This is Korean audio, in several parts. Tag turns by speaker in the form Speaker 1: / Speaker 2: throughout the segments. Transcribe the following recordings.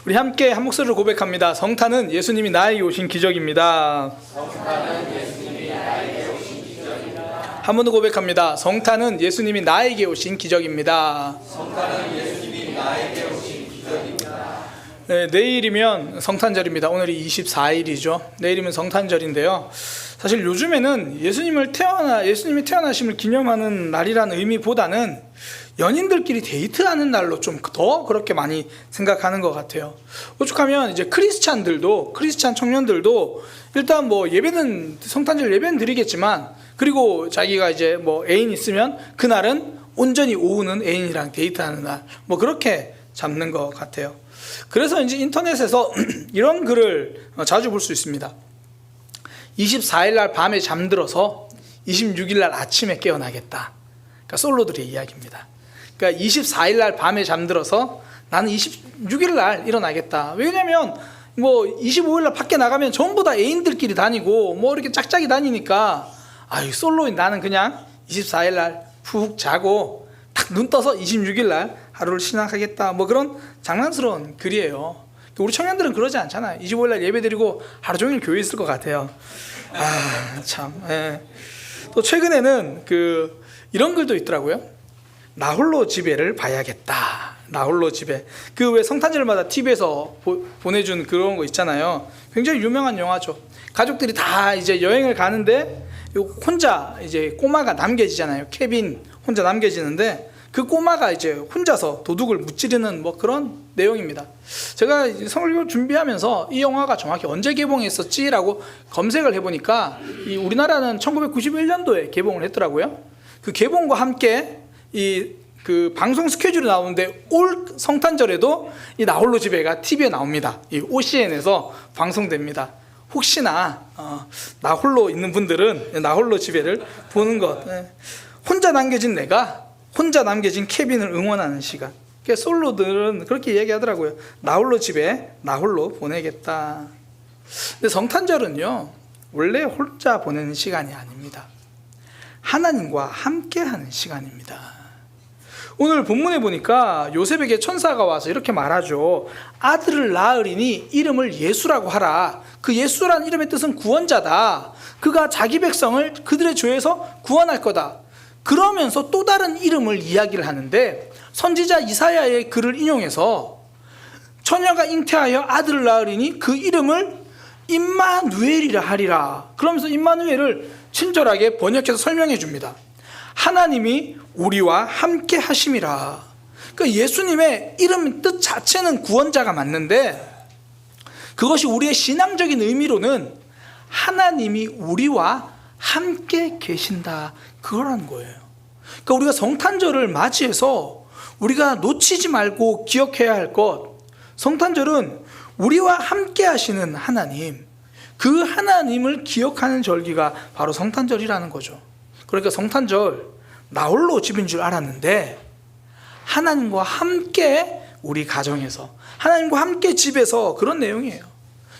Speaker 1: 우리 함께 한 목소리로 고백합니다. 성탄은 예수님이 나에게 오신 기적입니다. 한 번 더 고백합니다. 성탄은 예수님이 나에게 오신 기적입니다. 네, 내일이면 성탄절입니다. 오늘이 24일이죠. 내일이면 성탄절인데요. 사실 요즘에는 예수님이 태어나심을 기념하는 날이라는 의미보다는 연인들끼리 데이트하는 날로 좀 더 그렇게 많이 생각하는 것 같아요. 오죽하면 이제 크리스찬 청년들도 일단 뭐 성탄절 예배는 드리겠지만, 그리고 자기가 이제 뭐 애인 있으면 그날은 온전히 오후는 애인이랑 데이트하는 날, 뭐 그렇게 잡는 것 같아요. 그래서 이제 인터넷에서 이런 글을 자주 볼 수 있습니다. 24일 날 밤에 잠들어서 26일 날 아침에 깨어나겠다. 그러니까 솔로들의 이야기입니다. 그러니까 24일 날 밤에 잠들어서 나는 26일 날 일어나겠다. 왜냐면 뭐 25일 날 밖에 나가면 전부 다 애인들끼리 다니고 뭐 이렇게 짝짝이 다니니까, 솔로인 나는 그냥 24일 날 푹 자고 딱 눈 떠서 26일 날 하루를 시작하겠다. 뭐 그런 장난스러운 글이에요. 우리 청년들은 그러지 않잖아요. 25일 날 예배 드리고 하루 종일 교회에 있을 것 같아요. 또 최근에는 이런 글도 있더라고요. 나 홀로 집에를 봐야겠다. 나 홀로 집에. 왜 성탄절마다 TV에서 보내준 그런 거 있잖아요. 굉장히 유명한 영화죠. 가족들이 다 이제 여행을 가는데 혼자 이제 꼬마가 남겨지잖아요. 케빈 혼자 남겨지는데 그 꼬마가 이제 혼자서 도둑을 무찌르는 뭐 그런 내용입니다. 제가 설교 준비하면서 이 영화가 정확히 언제 개봉했었지라고 검색을 해보니까 우리나라는 1991년도에 개봉을 했더라고요. 그 개봉과 함께 그 방송 스케줄이 나오는데 올 성탄절에도 이 나홀로 집에가 TV에 나옵니다. 이 OCN에서 방송됩니다. 혹시나 나 홀로 있는 분들은 나홀로 집에를 보는 것. 혼자 남겨진 내가 혼자 남겨진 케빈을 응원하는 시간. 그러니까 솔로들은 그렇게 얘기하더라고요. 나 홀로 집에 나 홀로 보내겠다. 근데 성탄절은요, 원래 혼자 보내는 시간이 아닙니다. 하나님과 함께하는 시간입니다. 오늘 본문에 보니까 요셉에게 천사가 와서 이렇게 말하죠. 아들을 낳으리니 이름을 예수라고 하라. 그 예수란 이름의 뜻은 구원자다. 그가 자기 백성을 그들의 죄에서 구원할 거다. 그러면서 또 다른 이름을 이야기를 하는데, 선지자 이사야의 글을 인용해서 처녀가 잉태하여 아들을 낳으리니 그 이름을 임마누엘이라 하리라. 그러면서 임마누엘을 친절하게 번역해서 설명해 줍니다. 하나님이 우리와 함께 하심이라. 그러니까 예수님의 이름 뜻 자체는 구원자가 맞는데, 그것이 우리의 신앙적인 의미로는 하나님이 우리와 함께 계신다, 그거라는 거예요. 그러니까 우리가 성탄절을 맞이해서 우리가 놓치지 말고 기억해야 할 것, 성탄절은 우리와 함께 하시는 하나님, 그 하나님을 기억하는 절기가 바로 성탄절이라는 거죠. 그러니까 성탄절 나 홀로 집인 줄 알았는데 하나님과 함께 우리 가정에서, 하나님과 함께 집에서, 그런 내용이에요.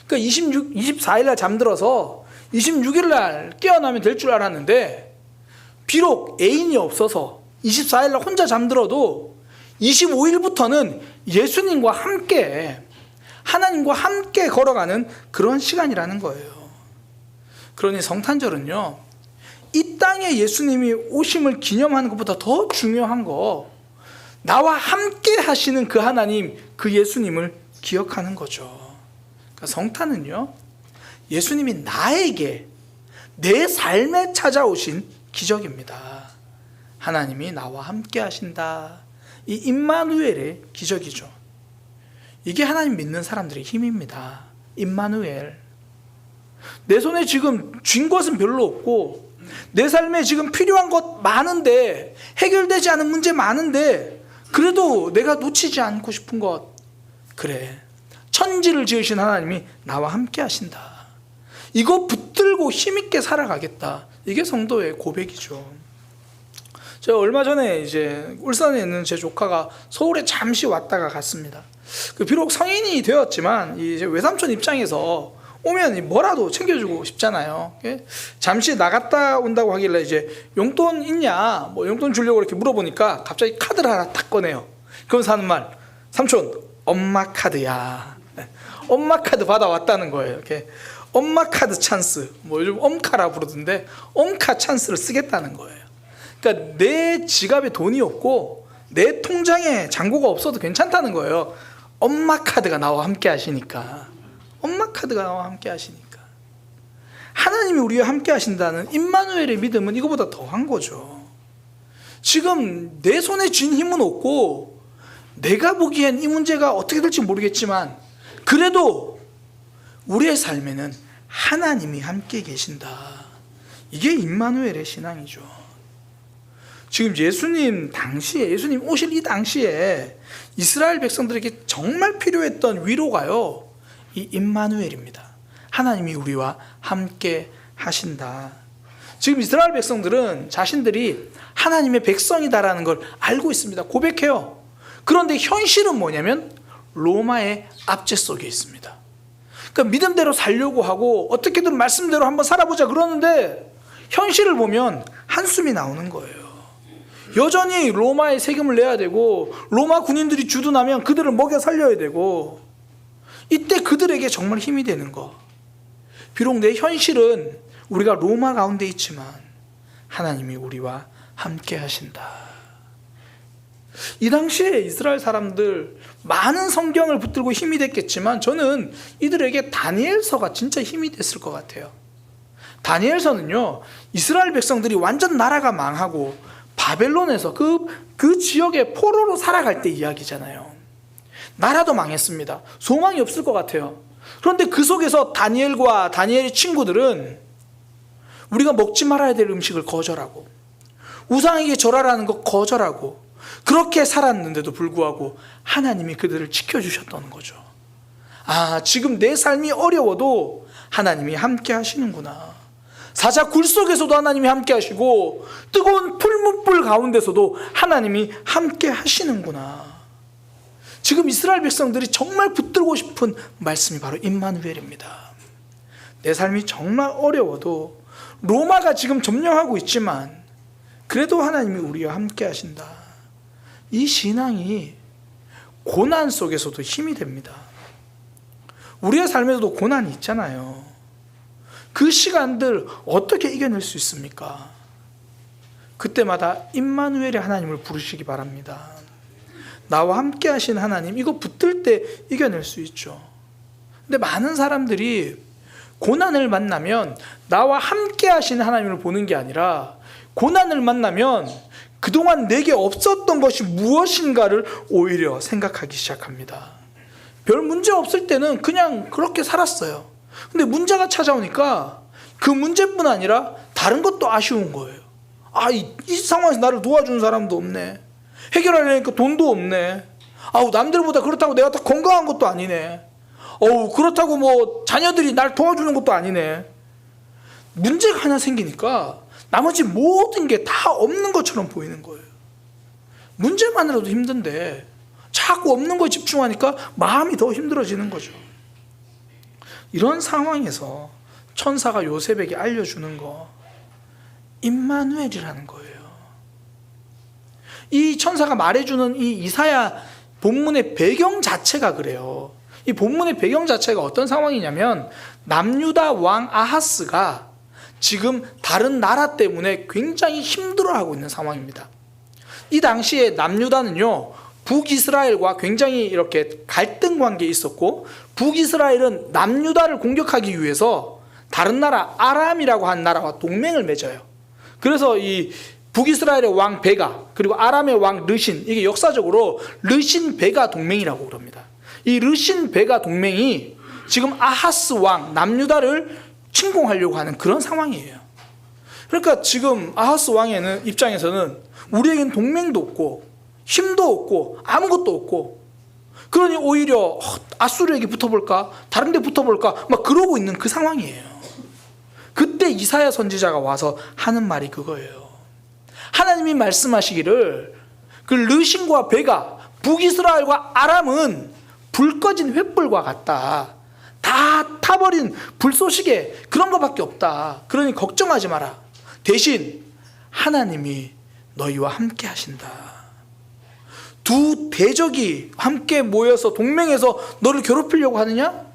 Speaker 1: 그러니까 24일 날 잠들어서 26일 날 깨어나면 될 줄 알았는데, 비록 애인이 없어서 24일 날 혼자 잠들어도 25일부터는 예수님과 함께, 하나님과 함께 걸어가는 그런 시간이라는 거예요. 그러니 성탄절은요, 이 땅에 예수님이 오심을 기념하는 것보다 더 중요한 거, 나와 함께 하시는 그 하나님, 그 예수님을 기억하는 거죠. 그러니까 성탄은요, 예수님이 나에게, 내 삶에 찾아오신 기적입니다. 하나님이 나와 함께 하신다. 이 임마누엘의 기적이죠. 이게 하나님 믿는 사람들의 힘입니다. 임마누엘. 내 손에 지금 쥔 것은 별로 없고, 내 삶에 지금 필요한 것 많은데, 해결되지 않은 문제 많은데, 그래도 내가 놓치지 않고 싶은 것, 그래, 천지를 지으신 하나님이 나와 함께 하신다. 이거 붙들고 힘있게 살아가겠다. 이게 성도의 고백이죠. 제가 얼마 전에 이제 울산에 있는 제 조카가 서울에 잠시 왔다가 갔습니다. 비록 성인이 되었지만 이제 외삼촌 입장에서 오면 뭐라도 챙겨주고 싶잖아요. 잠시 나갔다 온다고 하길래 이제 용돈 있냐, 뭐 용돈 주려고 이렇게 물어보니까 갑자기 카드를 하나 딱 꺼내요. 그러면서 하는 말, 삼촌 엄마 카드야. 엄마 카드 받아왔다는 거예요. 이렇게 엄마 카드 찬스, 뭐 요즘 엄카라 부르던데 엄카 찬스를 쓰겠다는 거예요. 그러니까 내 지갑에 돈이 없고 내 통장에 잔고가 없어도 괜찮다는 거예요. 엄마 카드가 나와 함께 하시니까. 엄마 카드가 나와 함께 하시니까. 하나님이 우리와 함께 하신다는 임마누엘의 믿음은 이거보다 더한 거죠. 지금 내 손에 쥔 힘은 없고 내가 보기엔 이 문제가 어떻게 될지 모르겠지만 그래도 우리의 삶에는 하나님이 함께 계신다. 이게 임마누엘의 신앙이죠. 지금 예수님 오실 이 당시에 이스라엘 백성들에게 정말 필요했던 위로가요, 이 임마누엘입니다. 하나님이 우리와 함께 하신다. 지금 이스라엘 백성들은 자신들이 하나님의 백성이다라는 걸 알고 있습니다. 고백해요. 그런데 현실은 뭐냐면 로마의 압제 속에 있습니다. 그러니까 믿음대로 살려고 하고 어떻게든 말씀대로 한번 살아보자 그러는데 현실을 보면 한숨이 나오는 거예요. 여전히 로마에 세금을 내야 되고 로마 군인들이 주둔하면 그들을 먹여 살려야 되고 이때 그들에게 정말 힘이 되는 거. 비록 내 현실은 우리가 로마 가운데 있지만 하나님이 우리와 함께 하신다. 이 당시에 이스라엘 사람들 많은 성경을 붙들고 힘이 됐겠지만 저는 이들에게 다니엘서가 진짜 힘이 됐을 것 같아요. 다니엘서는요, 이스라엘 백성들이 완전 나라가 망하고 바벨론에서 그 지역에 포로로 살아갈 때 이야기잖아요. 나라도 망했습니다. 소망이 없을 것 같아요. 그런데 그 속에서 다니엘과 다니엘의 친구들은 우리가 먹지 말아야 될 음식을 거절하고 우상에게 절하라는 거 거절하고 그렇게 살았는데도 불구하고 하나님이 그들을 지켜주셨다는 거죠. 아, 지금 내 삶이 어려워도 하나님이 함께 하시는구나. 사자 굴 속에서도 하나님이 함께 하시고 뜨거운 풀문불 가운데서도 하나님이 함께 하시는구나. 지금 이스라엘 백성들이 정말 붙들고 싶은 말씀이 바로 임마누엘입니다. 내 삶이 정말 어려워도 로마가 지금 점령하고 있지만 그래도 하나님이 우리와 함께 하신다. 이 신앙이 고난 속에서도 힘이 됩니다. 우리의 삶에서도 고난이 있잖아요. 그 시간들 어떻게 이겨낼 수 있습니까? 그때마다 임마누엘의 하나님을 부르시기 바랍니다. 나와 함께 하신 하나님, 이거 붙들 때 이겨낼 수 있죠. 근데 많은 사람들이 고난을 만나면 나와 함께 하신 하나님을 보는 게 아니라 고난을 만나면 그동안 내게 없었던 것이 무엇인가를 오히려 생각하기 시작합니다. 별 문제 없을 때는 그냥 그렇게 살았어요. 근데 문제가 찾아오니까 그 문제뿐 아니라 다른 것도 아쉬운 거예요. 아, 이 상황에서 나를 도와주는 사람도 없네. 해결하려니까 돈도 없네. 아우, 남들보다 그렇다고 내가 다 건강한 것도 아니네. 그렇다고 뭐 자녀들이 날 도와주는 것도 아니네. 문제가 하나 생기니까 나머지 모든 게 다 없는 것처럼 보이는 거예요. 문제만으로도 힘든데 자꾸 없는 거에 집중하니까 마음이 더 힘들어지는 거죠. 이런 상황에서 천사가 요셉에게 알려주는 거, 임마누엘이라는 거예요. 이 천사가 말해주는 이 이사야 본문의 배경 자체가 그래요. 이 본문의 배경 자체가 어떤 상황이냐면 남유다 왕 아하스가 지금 다른 나라 때문에 굉장히 힘들어하고 있는 상황입니다. 이 당시에 남유다는요, 북이스라엘과 굉장히 이렇게 갈등 관계에 있었고 북이스라엘은 남유다를 공격하기 위해서 다른 나라 아람이라고 하는 나라와 동맹을 맺어요. 그래서 이 북이스라엘의 왕 베가 그리고 아람의 왕 르신, 이게 역사적으로 르신 베가 동맹이라고 그럽니다. 이 르신 베가 동맹이 지금 아하스 왕 남유다를 침공하려고 하는 그런 상황이에요. 그러니까 지금 아하스 왕의 입장에서는 우리에겐 동맹도 없고 힘도 없고 아무것도 없고, 그러니 오히려 아수르에게 붙어볼까, 다른 데 붙어볼까 막 그러고 있는 그 상황이에요. 그때 이사야 선지자가 와서 하는 말이 그거예요. 하나님이 말씀하시기를 그 르신과 베가, 북이스라엘과 아람은 불 꺼진 횃불과 같다. 다 타버린 불쏘시개 그런 것밖에 없다. 그러니 걱정하지 마라. 대신 하나님이 너희와 함께 하신다. 두 대적이 함께 모여서 동맹해서 너를 괴롭히려고 하느냐?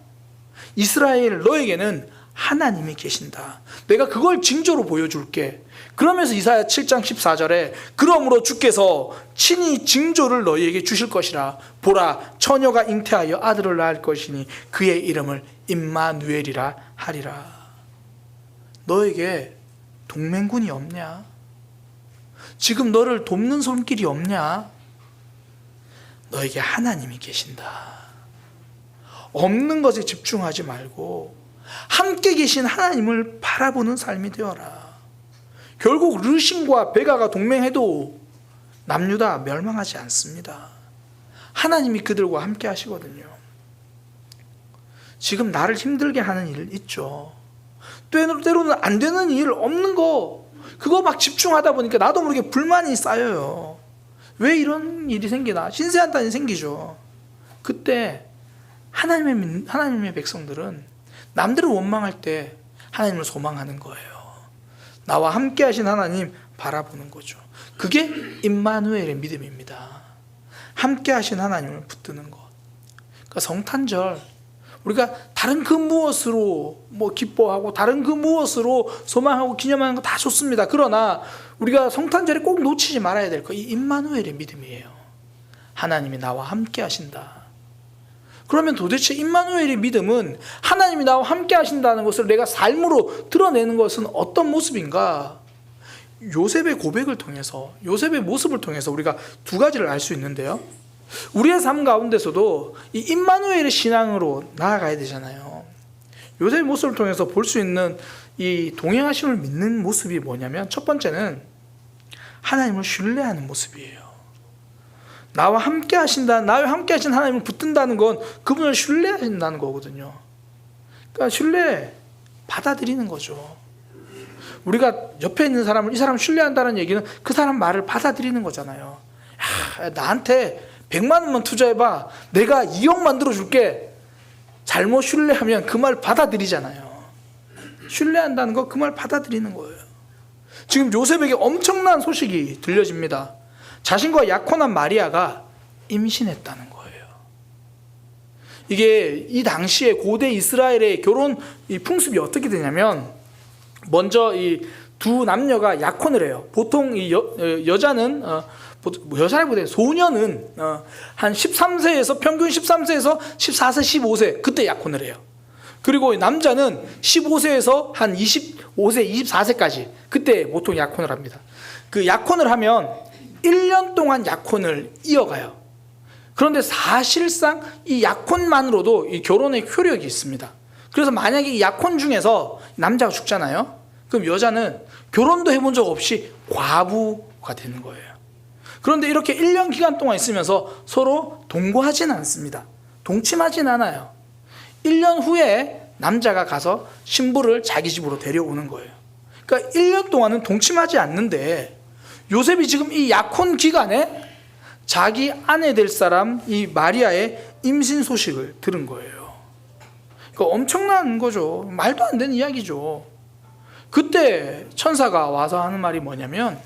Speaker 1: 이스라엘, 너에게는 하나님이 계신다. 내가 그걸 징조로 보여줄게. 그러면서 이사야 7장 14절에 그러므로 주께서 친히 징조를 너희에게 주실 것이라. 보라, 처녀가 잉태하여 아들을 낳을 것이니 그의 이름을 임마누엘이라 하리라. 너에게 동맹군이 없냐? 지금 너를 돕는 손길이 없냐? 너에게 하나님이 계신다. 없는 것에 집중하지 말고 함께 계신 하나님을 바라보는 삶이 되어라. 결국 르신과 베가가 동맹해도 남유다 멸망하지 않습니다. 하나님이 그들과 함께 하시거든요. 지금 나를 힘들게 하는 일 있죠. 때로는 안 되는 일, 없는 거, 그거 막 집중하다 보니까 나도 모르게 불만이 쌓여요. 왜 이런 일이 생기나? 신세한탄이 생기죠. 그때 하나님의 백성들은 남들을 원망할 때 하나님을 소망하는 거예요. 나와 함께 하신 하나님 바라보는 거죠. 그게 임마누엘의 믿음입니다. 함께 하신 하나님을 붙드는 것. 그러니까 성탄절, 우리가 다른 그 무엇으로 기뻐하고 다른 그 무엇으로 소망하고 기념하는 거 다 좋습니다. 그러나 우리가 성탄절에 꼭 놓치지 말아야 될 거, 이 임마누엘의 믿음이에요. 하나님이 나와 함께 하신다. 그러면 도대체 임마누엘의 믿음은 하나님이 나와 함께 하신다는 것을 내가 삶으로 드러내는 것은 어떤 모습인가? 요셉의 고백을 통해서, 요셉의 모습을 통해서 우리가 두 가지를 알 수 있는데요. 우리의 삶 가운데서도 이 임마누엘의 신앙으로 나아가야 되잖아요. 요셉의 모습을 통해서 볼 수 있는 이 동행하심을 믿는 모습이 뭐냐면, 첫 번째는 하나님을 신뢰하는 모습이에요. 나와 함께 하신다, 나와 함께 하신 하나님을 붙든다는 건 그분을 신뢰하신다는 거거든요. 그러니까 신뢰, 받아들이는 거죠. 우리가 옆에 있는 사람을, 이 사람을 신뢰한다는 얘기는 그 사람 말을 받아들이는 거잖아요. 야, 나한테 100만 원만 투자해봐, 내가 2억 만들어 줄게. 잘못 신뢰하면 그 말 받아들이잖아요. 신뢰한다는 거, 그 말 받아들이는 거예요. 지금 요셉에게 엄청난 소식이 들려집니다. 자신과 약혼한 마리아가 임신했다는 거예요. 이게 이 당시에 고대 이스라엘의 결혼 이 풍습이 어떻게 되냐면, 먼저 이 두 남녀가 약혼을 해요. 보통 이 여자는 여자라기보다 소녀는 한 13세에서 평균 13세에서 14세, 15세 그때 약혼을 해요. 그리고 남자는 15세에서 한 25세, 24세까지 그때 보통 약혼을 합니다. 그 약혼을 하면 1년 동안 약혼을 이어가요. 그런데 사실상 이 약혼만으로도 이 결혼의 효력이 있습니다. 그래서 만약에 이 약혼 중에서 남자가 죽잖아요. 그럼 여자는 결혼도 해본 적 없이 과부가 되는 거예요. 그런데 이렇게 1년 기간 동안 있으면서 서로 동거하진 않습니다. 동침하진 않아요. 1년 후에 남자가 가서 신부를 자기 집으로 데려오는 거예요. 그러니까 1년 동안은 동침하지 않는데, 요셉이 지금 이 약혼 기간에 자기 아내 될 사람 이 마리아의 임신 소식을 들은 거예요. 그러니까 엄청난 거죠. 말도 안 되는 이야기죠. 그때 천사가 와서 하는 말이 뭐냐면,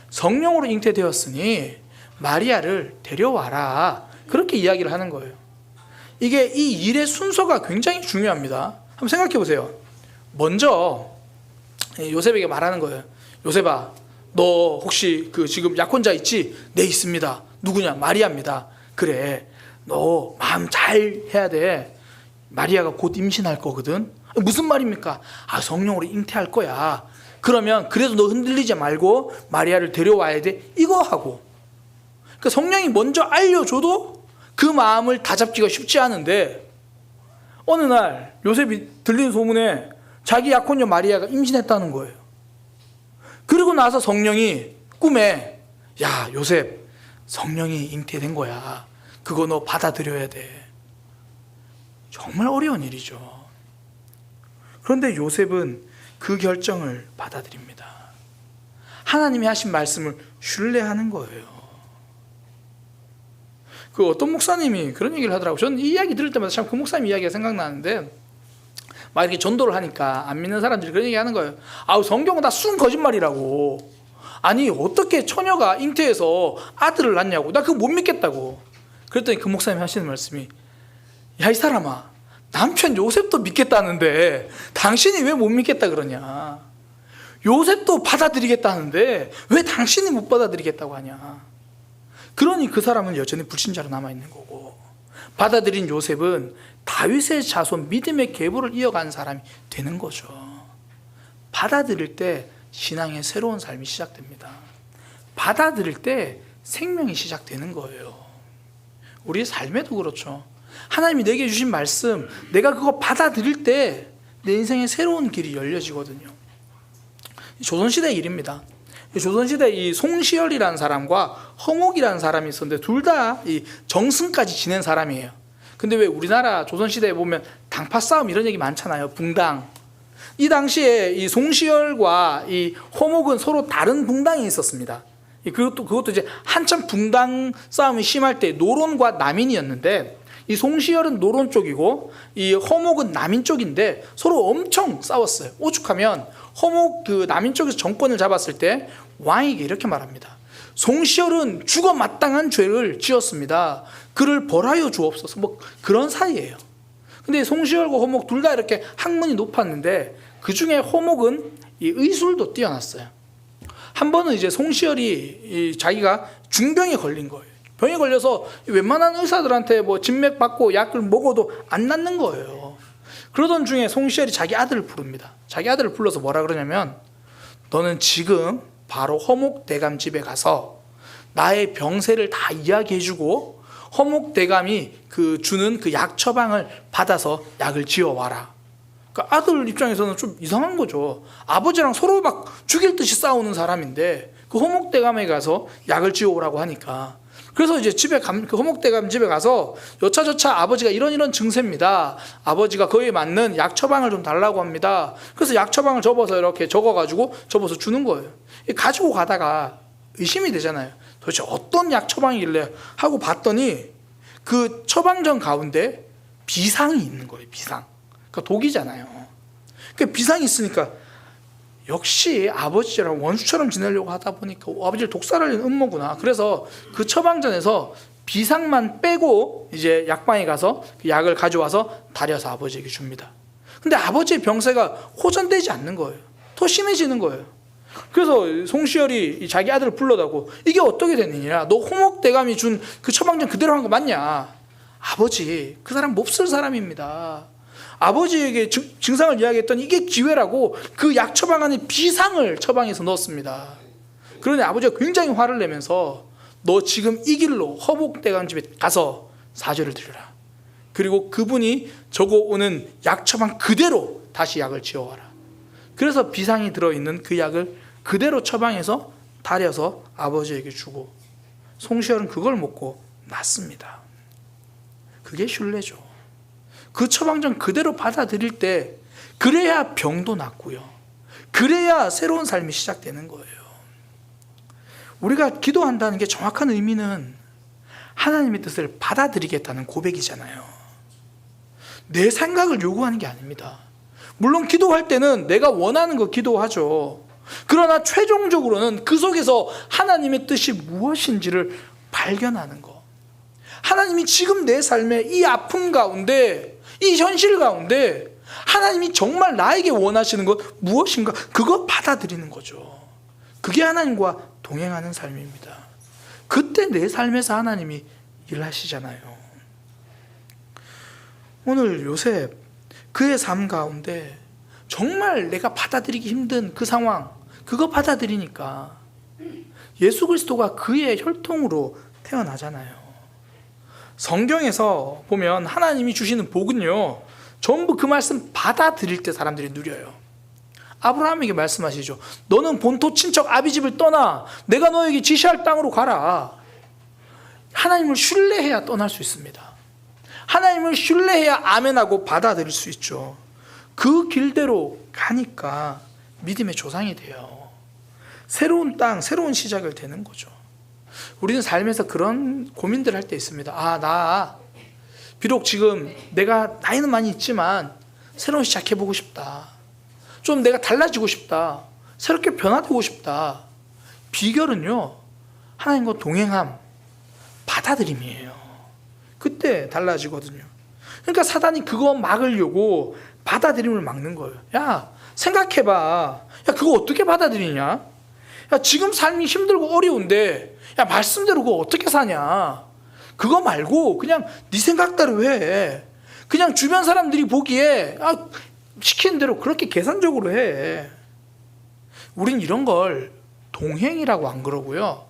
Speaker 1: 성령으로 잉태되었으니 마리아를 데려와라. 그렇게 이야기를 하는 거예요. 이게 이 일의 순서가 굉장히 중요합니다. 한번 생각해 보세요. 먼저 요셉에게 말하는 거예요. 요셉아, 너 혹시 그 지금 약혼자 있지? 네, 있습니다. 누구냐? 마리아입니다. 그래, 너 마음 잘 해야 돼. 마리아가 곧 임신할 거거든. 무슨 말입니까? 성령으로 잉태할 거야. 그러면 그래도 너 흔들리지 말고 마리아를 데려와야 돼. 이거 하고. 그러니까 성령이 먼저 알려줘도 그 마음을 다잡기가 쉽지 않은데, 어느 날 요셉이 들린 소문에 자기 약혼녀 마리아가 임신했다는 거예요. 그리고 나서 성령이 꿈에, 야 요셉, 성령이 잉태된 거야. 그거 너 받아들여야 돼. 정말 어려운 일이죠. 그런데 요셉은 그 결정을 받아들입니다. 하나님이 하신 말씀을 신뢰하는 거예요. 그 어떤 목사님이 그런 얘기를 하더라고요. 저는 이 이야기 들을 때마다 참 그 목사님 이야기가 생각나는데, 막 이렇게 전도를 하니까 안 믿는 사람들이 그런 얘기 하는 거예요. 성경은 다 순 거짓말이라고. 아니 어떻게 처녀가 잉태해서 아들을 낳냐고. 나 그거 못 믿겠다고. 그랬더니 그 목사님이 하시는 말씀이, 야 이 사람아, 남편 요셉도 믿겠다는데 당신이 왜 못 믿겠다 그러냐. 요셉도 받아들이겠다는데 왜 당신이 못 받아들이겠다고 하냐. 그러니 그 사람은 여전히 불신자로 남아있는 거고, 받아들인 요셉은 다윗의 자손 믿음의 계보를 이어간 사람이 되는 거죠. 받아들일 때 신앙의 새로운 삶이 시작됩니다. 받아들일 때 생명이 시작되는 거예요. 우리의 삶에도 그렇죠. 하나님이 내게 주신 말씀, 내가 그거 받아들일 때 내 인생의 새로운 길이 열려지거든요. 조선시대 일입니다. 조선시대 이 송시열이라는 사람과 허목이라는 사람이 있었는데 둘 다 이 정승까지 지낸 사람이에요. 근데 왜 우리나라 조선시대에 보면 당파 싸움 이런 얘기 많잖아요. 붕당. 이 당시에 이 송시열과 이 허목은 서로 다른 붕당이 있었습니다. 그것도 이제 한참 붕당 싸움이 심할 때 노론과 남인이었는데, 이 송시열은 노론 쪽이고 이 허목은 남인 쪽인데 서로 엄청 싸웠어요. 오죽하면 허목 그 남인 쪽에서 정권을 잡았을 때 왕에게 이렇게 말합니다. 송시열은 죽어 마땅한 죄를 지었습니다. 그를 벌하여 주옵소서. 뭐 그런 사이예요. 근데 송시열과 허목 둘 다 이렇게 학문이 높았는데 그 중에 허목은 이 의술도 뛰어났어요. 한 번은 이제 송시열이 자기가 중병에 걸린 거예요. 병에 걸려서 웬만한 의사들한테 뭐 진맥 받고 약을 먹어도 안 낫는 거예요. 그러던 중에 송시열이 자기 아들을 부릅니다. 자기 아들을 불러서 뭐라 그러냐면, 너는 지금 바로 허목 대감 집에 가서 나의 병세를 다 이야기해주고 허목 대감이 그 주는 그 약 처방을 받아서 약을 지어와라. 그러니까 아들 입장에서는 좀 이상한 거죠. 아버지랑 서로 막 죽일 듯이 싸우는 사람인데 그 허목 대감에 가서 약을 지어오라고 하니까, 그래서 이제 그 허목대감 집에 가서 여차저차 아버지가 이런 증세입니다. 아버지가 그에 맞는 약 처방을 좀 달라고 합니다. 그래서 약 처방을 접어서 이렇게 적어가지고 접어서 주는 거예요. 가지고 가다가 의심이 되잖아요. 도대체 어떤 약 처방이길래 하고 봤더니 그 처방전 가운데 비상이 있는 거예요. 비상. 그러니까 독이잖아요. 그 비상이 있으니까 역시 아버지랑 원수처럼 지내려고 하다 보니까 아버지를 독살하려는 음모구나. 그래서 그 처방전에서 비상만 빼고 이제 약방에 가서 그 약을 가져와서 달여서 아버지에게 줍니다. 근데 아버지의 병세가 호전되지 않는 거예요. 더 심해지는 거예요. 그래서 송시열이 자기 아들을 불러다고, 이게 어떻게 됐느냐, 너 호목대감이 준 그 처방전 그대로 한 거 맞냐. 아버지, 그 사람 몹쓸 사람입니다. 아버지에게 증상을 이야기했더니 이게 기회라고 그 약 처방 안에 비상을 처방해서 넣었습니다. 그러니 아버지가 굉장히 화를 내면서, 너 지금 이 길로 허목대감 집에 가서 사죄를 드려라. 그리고 그분이 적어오는 약 처방 그대로 다시 약을 지어와라. 그래서 비상이 들어있는 그 약을 그대로 처방해서 달여서 아버지에게 주고, 송시열은 그걸 먹고 낫습니다. 그게 신뢰죠. 그 처방전 그대로 받아들일 때 그래야 병도 낫고요, 그래야 새로운 삶이 시작되는 거예요. 우리가 기도한다는 게 정확한 의미는 하나님의 뜻을 받아들이겠다는 고백이잖아요. 내 생각을 요구하는 게 아닙니다. 물론 기도할 때는 내가 원하는 거 기도하죠. 그러나 최종적으로는 그 속에서 하나님의 뜻이 무엇인지를 발견하는 거. 하나님이 지금 내 삶의 이 아픔 가운데, 이 현실 가운데 하나님이 정말 나에게 원하시는 것 무엇인가, 그거 받아들이는 거죠. 그게 하나님과 동행하는 삶입니다. 그때 내 삶에서 하나님이 일하시잖아요. 오늘 요셉, 그의 삶 가운데 정말 내가 받아들이기 힘든 그 상황, 그거 받아들이니까 예수 그리스도가 그의 혈통으로 태어나잖아요. 성경에서 보면 하나님이 주시는 복은요, 전부 그 말씀 받아들일 때 사람들이 누려요. 아브라함에게 말씀하시죠. 너는 본토 친척 아비집을 떠나 내가 너에게 지시할 땅으로 가라. 하나님을 신뢰해야 떠날 수 있습니다. 하나님을 신뢰해야 아멘하고 받아들일 수 있죠. 그 길대로 가니까 믿음의 조상이 돼요. 새로운 땅, 새로운 시작을 되는 거죠. 우리는 삶에서 그런 고민들 할 때 있습니다. 나 비록 지금 내가 나이는 많이 있지만 새로운 시작해보고 싶다. 좀 내가 달라지고 싶다. 새롭게 변화되고 싶다. 비결은요, 하나님과 동행함, 받아들임이에요. 그때 달라지거든요. 그러니까 사단이 그거 막으려고 받아들임을 막는 거예요. 야, 생각해봐. 야, 그거 어떻게 받아들이냐? 야, 지금 삶이 힘들고 어려운데, 야, 말씀대로 그거 어떻게 사냐? 그거 말고 그냥 네 생각대로 해. 그냥 주변 사람들이 보기에 시키는 대로 그렇게 계산적으로 해. 우린 이런 걸 동행이라고 안 그러고요,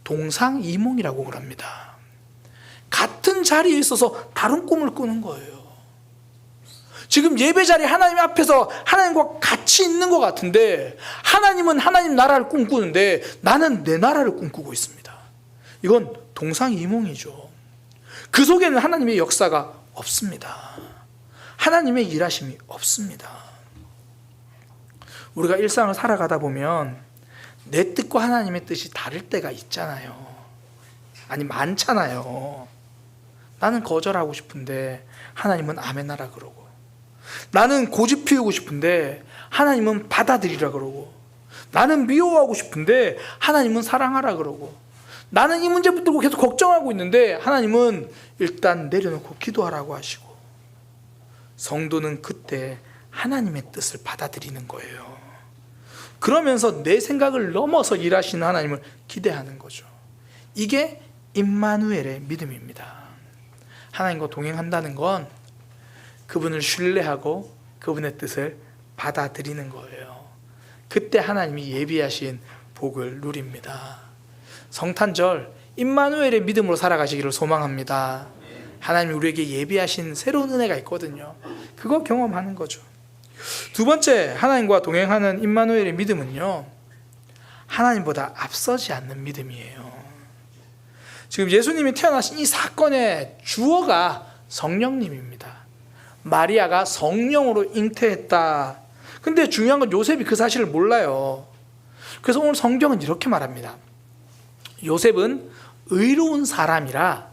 Speaker 1: 동상이몽이라고 그럽니다. 같은 자리에 있어서 다른 꿈을 꾸는 거예요. 지금 예배 자리 하나님 앞에서 하나님과 같이 있는 것 같은데, 하나님은 하나님 나라를 꿈꾸는데 나는 내 나라를 꿈꾸고 있습니다. 이건 동상이몽이죠. 그 속에는 하나님의 역사가 없습니다. 하나님의 일하심이 없습니다. 우리가 일상을 살아가다 보면 내 뜻과 하나님의 뜻이 다를 때가 있잖아요. 아니, 많잖아요. 나는 거절하고 싶은데 하나님은 아멘하라 그러고, 나는 고집 피우고 싶은데 하나님은 받아들이라 그러고, 나는 미워하고 싶은데 하나님은 사랑하라 그러고, 나는 이 문제 붙들고 계속 걱정하고 있는데 하나님은 일단 내려놓고 기도하라고 하시고, 성도는 그때 하나님의 뜻을 받아들이는 거예요. 그러면서 내 생각을 넘어서 일하시는 하나님을 기대하는 거죠. 이게 임마누엘의 믿음입니다. 하나님과 동행한다는 건 그분을 신뢰하고 그분의 뜻을 받아들이는 거예요. 그때 하나님이 예비하신 복을 누립니다. 성탄절 임마누엘의 믿음으로 살아가시기를 소망합니다. 하나님이 우리에게 예비하신 새로운 은혜가 있거든요. 그거 경험하는 거죠. 두 번째, 하나님과 동행하는 임마누엘의 믿음은요, 하나님보다 앞서지 않는 믿음이에요. 지금 예수님이 태어나신 이 사건의 주어가 성령님입니다. 마리아가 성령으로 잉태했다. 근데 중요한 건 요셉이 그 사실을 몰라요. 그래서 오늘 성경은 이렇게 말합니다. 요셉은 의로운 사람이라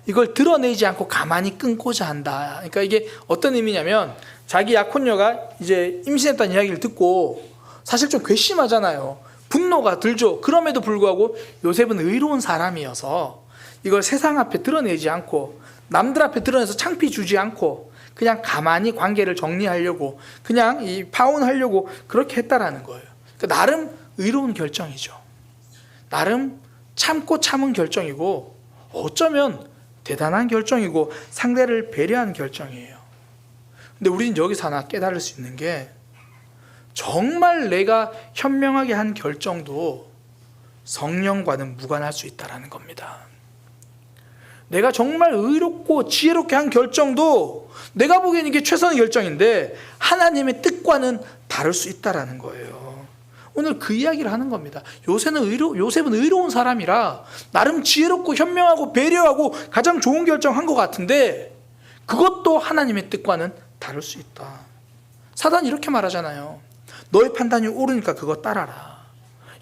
Speaker 1: 이걸 드러내지 않고 가만히 끊고자 한다. 그러니까 이게 어떤 의미냐면, 자기 약혼녀가 이제 임신했다는 이야기를 듣고 사실 좀 괘씸하잖아요. 분노가 들죠. 그럼에도 불구하고 요셉은 의로운 사람이어서 이걸 세상 앞에 드러내지 않고, 남들 앞에 드러내서 창피 주지 않고, 그냥 가만히 관계를 정리하려고, 그냥 이 파혼하려고 그렇게 했다라는 거예요. 그러니까 나름 의로운 결정이죠. 나름 참고 참은 결정이고, 어쩌면 대단한 결정이고 상대를 배려한 결정이에요. 근데 우리는 여기서 하나 깨달을 수 있는 게, 정말 내가 현명하게 한 결정도 성령과는 무관할 수 있다는 겁니다. 내가 정말 의롭고 지혜롭게 한 결정도 내가 보기엔 이게 최선의 결정인데 하나님의 뜻과는 다를 수 있다는 거예요. 오늘 그 이야기를 하는 겁니다. 요셉은 의로운 사람이라 나름 지혜롭고 현명하고 배려하고 가장 좋은 결정한 것 같은데, 그것도 하나님의 뜻과는 다를 수 있다. 사단이 이렇게 말하잖아요. 너의 판단이 옳으니까 그거 따라라.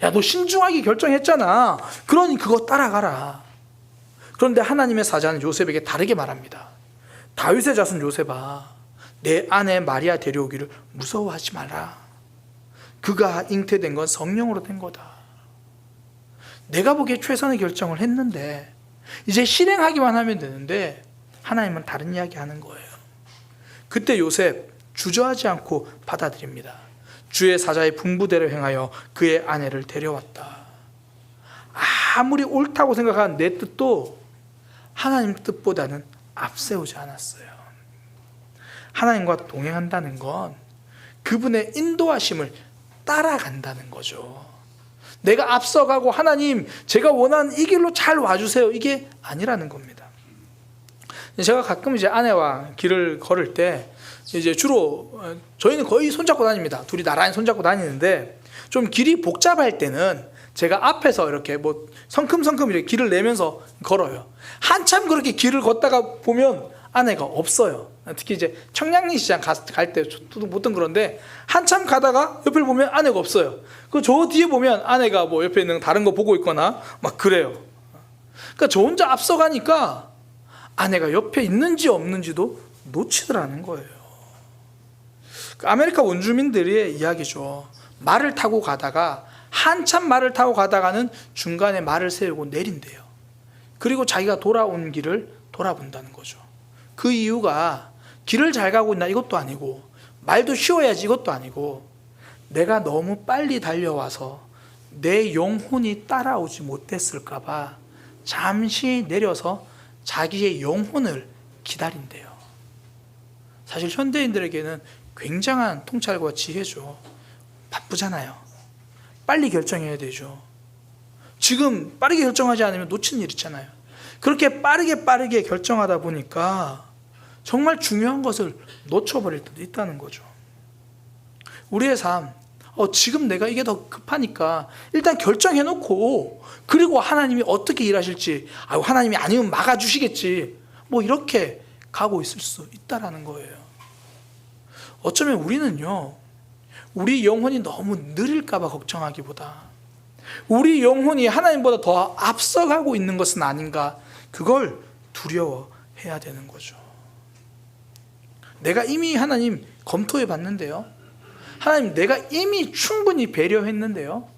Speaker 1: 야, 너 신중하게 결정했잖아. 그러니 그거 따라가라. 그런데 하나님의 사자는 요셉에게 다르게 말합니다. 다윗의 자손 요셉아, 내 아내 마리아 데려오기를 무서워하지 마라. 그가 잉태된 건 성령으로 된 거다. 내가 보기에 최선의 결정을 했는데 이제 실행하기만 하면 되는데 하나님은 다른 이야기 하는 거예요. 그때 요셉 주저하지 않고 받아들입니다. 주의 사자의 분부대로 행하여 그의 아내를 데려왔다. 아무리 옳다고 생각한 내 뜻도 하나님 뜻보다는 앞세우지 않았어요. 하나님과 동행한다는 건 그분의 인도하심을 따라간다는 거죠. 내가 앞서가고 하나님 제가 원하는 이 길로 잘 와주세요, 이게 아니라는 겁니다. 제가 가끔 이제 아내와 길을 걸을 때 이제 주로 저희는 거의 손잡고 다닙니다. 둘이 나란히 손잡고 다니는데, 좀 길이 복잡할 때는 제가 앞에서 이렇게 뭐 성큼성큼 이렇게 길을 내면서 걸어요. 한참 그렇게 길을 걷다가 보면 아내가 없어요. 특히 이제 청량리 시장 갈 때 보통 그런데, 한참 가다가 옆을 보면 아내가 없어요. 그 저 뒤에 보면 아내가 뭐 옆에 있는 다른 거 보고 있거나 막 그래요. 그러니까 저 혼자 앞서가니까 아내가 옆에 있는지 없는지도 놓치더라는 거예요. 아메리카 원주민들의 이야기죠. 말을 타고 가다가 한참 말을 타고 가다가는 중간에 말을 세우고 내린대요. 그리고 자기가 돌아온 길을 돌아본다는 거죠. 그 이유가 길을 잘 가고 있나 이것도 아니고, 말도 쉬어야지 이것도 아니고, 내가 너무 빨리 달려와서 내 영혼이 따라오지 못했을까 봐 잠시 내려서 자기의 영혼을 기다린대요. 사실 현대인들에게는 굉장한 통찰과 지혜죠. 바쁘잖아요. 빨리 결정해야 되죠. 지금 빠르게 결정하지 않으면 놓치는 일 있잖아요. 그렇게 빠르게 결정하다 보니까 정말 중요한 것을 놓쳐버릴 때도 있다는 거죠. 우리의 삶, 지금 내가 이게 더 급하니까 일단 결정해놓고, 그리고 하나님이 어떻게 일하실지, 하나님이 아니면 막아주시겠지, 뭐 이렇게 가고 있을 수 있다라는 거예요. 어쩌면 우리는요, 우리 영혼이 너무 느릴까 봐 걱정하기보다 우리 영혼이 하나님보다 더 앞서가고 있는 것은 아닌가, 그걸 두려워해야 되는 거죠. 내가 이미 하나님 검토해 봤는데요, 하나님 내가 이미 충분히 배려했는데요,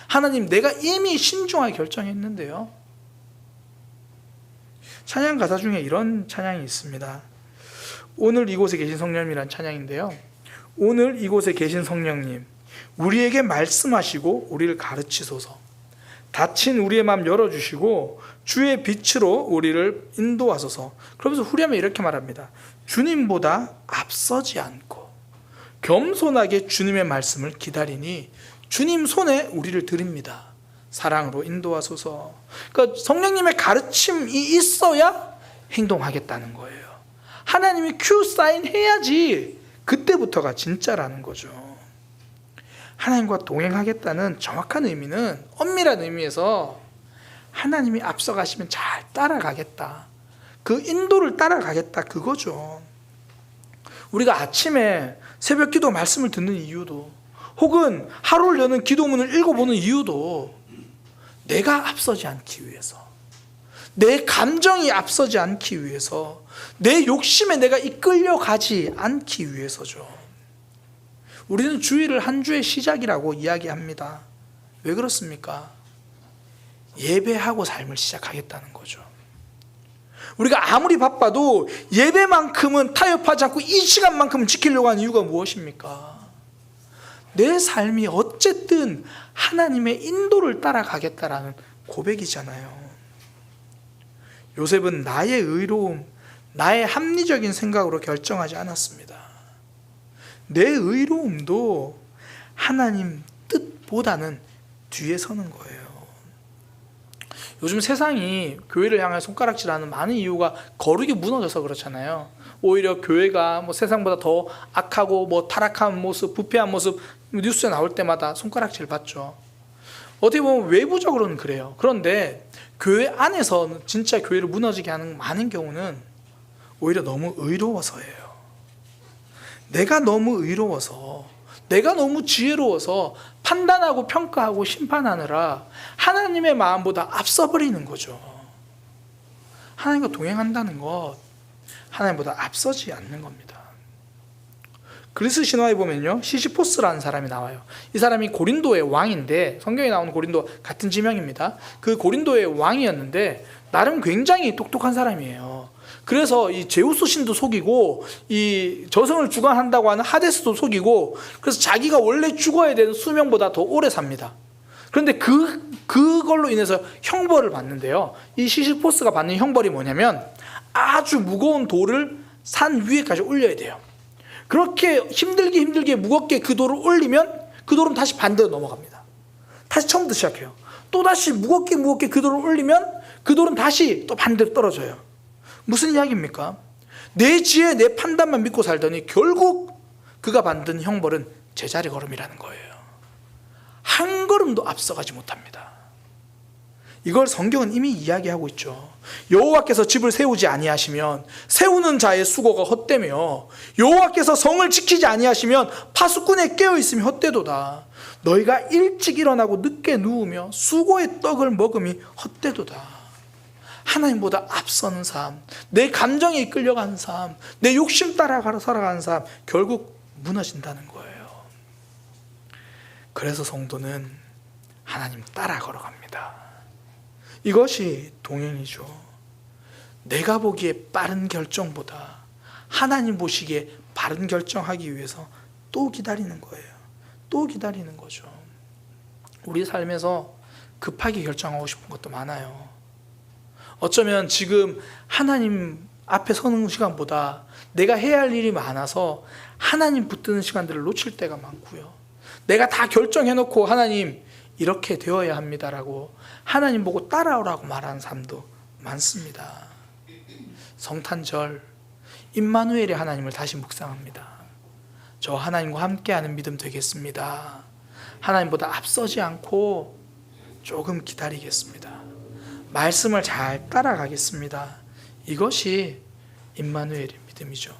Speaker 1: 하나님 내가 이미 신중하게 결정했는데요. 찬양 가사 중에 이런 찬양이 있습니다. 오늘 이곳에 계신 성령님이란 찬양인데요, 오늘 이곳에 계신 성령님, 우리에게 말씀하시고 우리를 가르치소서. 닫힌 우리의 마음 열어주시고 주의 빛으로 우리를 인도하소서. 그러면서 후렴에 이렇게 말합니다. 주님보다 앞서지 않고 겸손하게 주님의 말씀을 기다리니 주님 손에 우리를 드립니다. 사랑으로 인도하소서. 그러니까 성령님의 가르침이 있어야 행동하겠다는 거예요. 하나님이 큐 사인 해야지 그때부터가 진짜라는 거죠. 하나님과 동행하겠다는 정확한 의미는, 엄밀한 의미에서 하나님이 앞서가시면 잘 따라가겠다, 그 인도를 따라가겠다, 그거죠. 우리가 아침에 새벽 기도 말씀을 듣는 이유도, 혹은 하루를 여는 기도문을 읽어보는 이유도 내가 앞서지 않기 위해서, 내 감정이 앞서지 않기 위해서, 내 욕심에 내가 이끌려가지 않기 위해서죠. 우리는 주일을 한 주의 시작이라고 이야기합니다. 왜 그렇습니까? 예배하고 삶을 시작하겠다는 거죠. 우리가 아무리 바빠도 예배만큼은 타협하지 않고 이 시간만큼은 지키려고 하는 이유가 무엇입니까? 내 삶이 어쨌든 하나님의 인도를 따라가겠다라는 고백이잖아요. 요셉은 나의 의로움, 나의 합리적인 생각으로 결정하지 않았습니다. 내 의로움도 하나님 뜻보다는 뒤에 서는 거예요. 요즘 세상이 교회를 향해 손가락질하는 많은 이유가 거룩이 무너져서 그렇잖아요. 오히려 교회가 세상보다 더 악하고 타락한 모습, 부패한 모습 뉴스에 나올 때마다 손가락질 받죠. 어떻게 보면 외부적으로는 그래요. 그런데 교회 안에서 진짜 교회를 무너지게 하는 많은 경우는 오히려 너무 의로워서예요. 내가 너무 의로워서, 내가 너무 지혜로워서 판단하고 평가하고 심판하느라 하나님의 마음보다 앞서버리는 거죠. 하나님과 동행한다는 것, 하나님보다 앞서지 않는 겁니다. 그리스 신화에 보면요, 시시포스라는 사람이 나와요. 이 사람이 고린도의 왕인데, 성경에 나오는 고린도 같은 지명입니다. 그 고린도의 왕이었는데 나름 굉장히 똑똑한 사람이에요. 그래서 이 제우스 신도 속이고, 이 저승을 주관한다고 하는 하데스도 속이고, 그래서 자기가 원래 죽어야 되는 수명보다 더 오래 삽니다. 그런데 그걸로 인해서 형벌을 받는데요, 이 시시포스가 받는 형벌이 뭐냐면 아주 무거운 돌을 산 위에까지 올려야 돼요. 그렇게 힘들게 무겁게 그 돌을 올리면 그 돌은 다시 반대로 넘어갑니다. 다시 처음부터 시작해요. 또 다시 무겁게 그 돌을 올리면 그 돌은 다시 또 반대로 떨어져요. 무슨 이야기입니까? 내 지혜, 내 판단만 믿고 살더니 결국 그가 받는 형벌은 제자리 걸음이라는 거예요. 한 걸음도 앞서가지 못합니다. 이걸 성경은 이미 이야기하고 있죠. 여호와께서 집을 세우지 아니하시면 세우는 자의 수고가 헛되며, 여호와께서 성을 지키지 아니하시면 파수꾼에 깨어있음이 헛되도다. 너희가 일찍 일어나고 늦게 누우며 수고의 떡을 먹음이 헛되도다. 하나님보다 앞서는 삶, 내 감정에 이끌려가는 삶, 내 욕심 따라 살아가는 삶, 결국 무너진다는 거예요. 그래서 성도는 하나님 따라 걸어갑니다. 이것이 동행이죠. 내가 보기에 빠른 결정보다 하나님 보시기에 바른 결정하기 위해서 또 기다리는 거예요. 또 기다리는 거죠. 우리 삶에서 급하게 결정하고 싶은 것도 많아요. 어쩌면 지금 하나님 앞에 서는 시간보다 내가 해야 할 일이 많아서 하나님 붙드는 시간들을 놓칠 때가 많고요. 내가 다 결정해놓고 하나님 이렇게 되어야 합니다라고 하나님 보고 따라오라고 말하는 사람도 많습니다. 성탄절 임마누엘의 하나님을 다시 묵상합니다. 저 하나님과 함께하는 믿음 되겠습니다. 하나님보다 앞서지 않고 조금 기다리겠습니다. 말씀을 잘 따라가겠습니다. 이것이 임마누엘의 믿음이죠.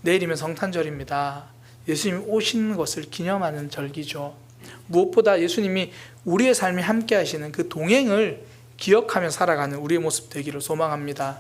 Speaker 1: 내일이면 성탄절입니다. 예수님이 오시는 것을 기념하는 절기죠. 무엇보다 예수님이 우리의 삶에 함께 하시는 그 동행을 기억하며 살아가는 우리의 모습 되기를 소망합니다.